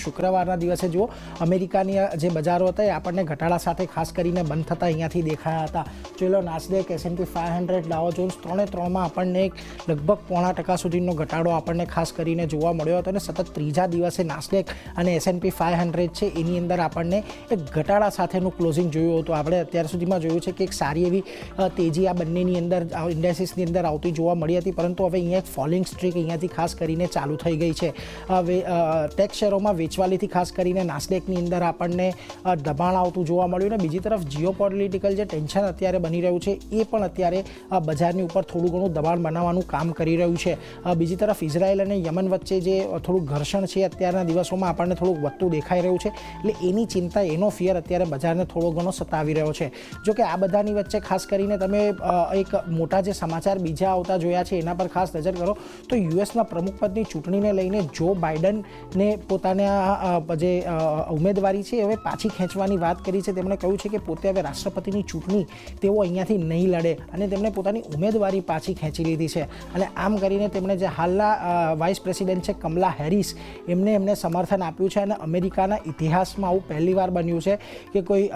શુક્રવારના દિવસે જુઓ અમેરિકાની જે બજારો હતા એ આપણને ઘટાડા સાથે ખાસ કરીને બંધ થતા અહીંયાથી દેખાયા હતા. જોઈ લો નાસ્ડેક, S&P 500, ડાઉ જોન્સ ત્રણે ત્રણમાં આપણને લગભગ 0.5% સુધીનો ઘટાડો આપણને ખાસ કરીને જોવા મળ્યો હતો અને સતત ત્રીજા દિવસે નાસ્ડેક અને S&P 500 છે એની અંદર આપણને એક ઘટાડા સાથેનું ક્લોઝિંગ જોયું હતું. આપણે અત્યાર સુધીમાં જોયું છે કે એક સારી એવી તેજી આ બંનેની અંદર ઇન્ડેસિસની અંદર આવતી જોવા મળી હતી, પરંતુ હવે અહીંયા એક ફોલિંગ સ્ટ્રીક અહીંયાથી ખાસ કરીને ચાલુ થઈ ગઈ છે. ટેક શેરોમાં વેચવાલીથી ખાસ કરીને નાસ્ડેકની અંદર આપણને દબાણ આવતું જોવા મળ્યું અને બીજી તરફ જીઓપોલિટિકલ જે ટેન્શન અત્યારે બની રહ્યું છે એ પણ અત્યારે બજારની ઉપર થોડું ઘણું દબાણ બનાવવાનું કામ કરી રહ્યું છે. બીજી તરફ ઇઝરાયલ અને યમન વચ્ચે જે થોડું ઘર્ષણ છે અત્યારના દિવસોમાં આપણને થોડુંક વધતું દેખાઈ રહ્યું છે, એટલે એની ચિંતા, એનો ફિયર અત્યારે બજારને થોડો ઘણો સતાવી રહ્યો છે. જો કે આ બધાની વચ્ચે ખાસ કરીને તમે એક મોટા જે સમાચાર બીજા આવતા જોયા છે એના પર ખાસ નજર કરો તો યુએસના પ્રમુખપદની ચૂંટણીને લઈને જો બાઇડનને પોતાના જે ઉમેદવારી છે હવે પાછી ખેંચવાની વાત કરી છે. તેમણે કહ્યું છે કે પોતે હવે રાષ્ટ્રપતિની ચૂંટણી તેઓ અહીંયાથી નહીં લડે અને તેમણે પોતાની ઉમેદવારી પાછી ખેંચી લીધી છે. અને આમ કરીને તેમણે જે હાલના વાઇસ પ્રેસિડેન્ટ છે કમલા હેરિસ એમને સમર્થન આપ્યું છે અને અમેરિકાના ઇતિહાસમાં આવું પહેલીવાર બન્યું છે કે કોઈ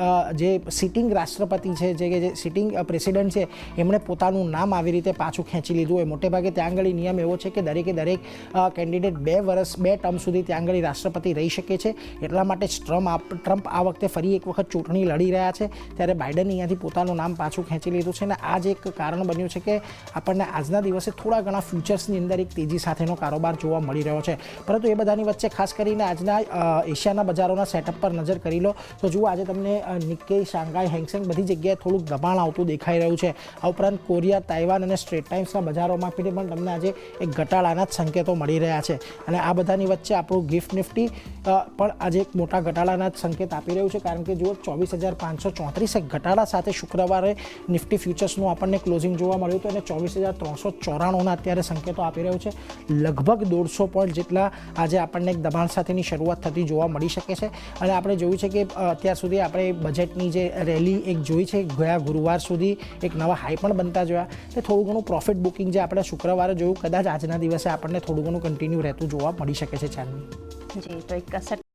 જે સિટિંગ રાષ્ટ્રપતિ છે, જે સિટિંગ પ્રેસિડેન્ટ છે, એમણે પોતાનું નામ આવી રીતે પાછું ખેંચી લીધું હોય. મોટેભાગે ત્યાં આગળ નિયમ એવો છે કે દરેકે દરેક કેન્ડિડેટ 2 ટર્મ સુધી ત્યાં આગળ રાષ્ટ્રપતિ રહી શકે છે. એટલા માટે જ ટ્રમ્પ આ વખતે ફરી એક વખત ચૂંટણી લડી રહ્યા છે, ત્યારે બાઇડન અહીંયાથી પોતાનું નામ પાછું ખેંચી લીધું છે અને આ જ એક કારણ બન્યું છે કે આપણને આજના દિવસે થોડા ઘણા ફ્યુચર્સની અંદર એક તેજી સાથેનો કારોબાર જોવા મળી રહ્યો છે. પરંતુ એ બધાની વચ્ચે ખાસ કરીને આજના એશિયાના બજારોના સેટઅપ પર નજર કરી લો તો જુઓ આજે તમને નિક્કેઈ, શાંઘાઈ, હેંગસેંગ બધી જગ્યાએ થોડુંક દબાણ આવતું દેખાઈ રહ્યું છે. આ ઉપરાંત કોરિયા, તાઇવાન અને સ્ટ્રેટ ટાઇમ્સના બજારોમાં પણ તમને આજે એક ઘટાડાના જ સંકેતો મળી રહ્યા છે. અને આ બધાની વચ્ચે આપણું ગિફ્ટ નિફ્ટી પણ આજે એક મોટા ઘટાડાના જ સંકેત આપી રહ્યું છે, કારણ કે જુઓ 24,534 ઘટાડા સાથે શુક્રવારે નિફ્ટી ફ્યુચર્સનું આપણને ક્લોઝિંગ જોવા મળ્યું હતું અને 24,394ના અત્યારે સંકેતો આપી રહ્યું છે. લગભગ 150 પોઈન્ટ જેટલા આજે આપણને એક દબાણ સાથેની શરૂઆત થતી જોવા મળી શકે છે. અને આપણે જોયું છે કે અત્યાર સુધી આપણે બજેટની જે રેલી એક જોઈ છે, ગયા ગુરુવાર સુધી એક નવા હાઈ પણ બનતા જોયા, એટલે થોડું ઘણું પ્રોફિટ બુકિંગ જે આપણે શુક્રવારે જોયું કદાચ આજના દિવસે આપણને થોડું ઘણું કન્ટિન્યુ રહેતું જોવા મળી શકે છે. ચાંદની જી, તો એક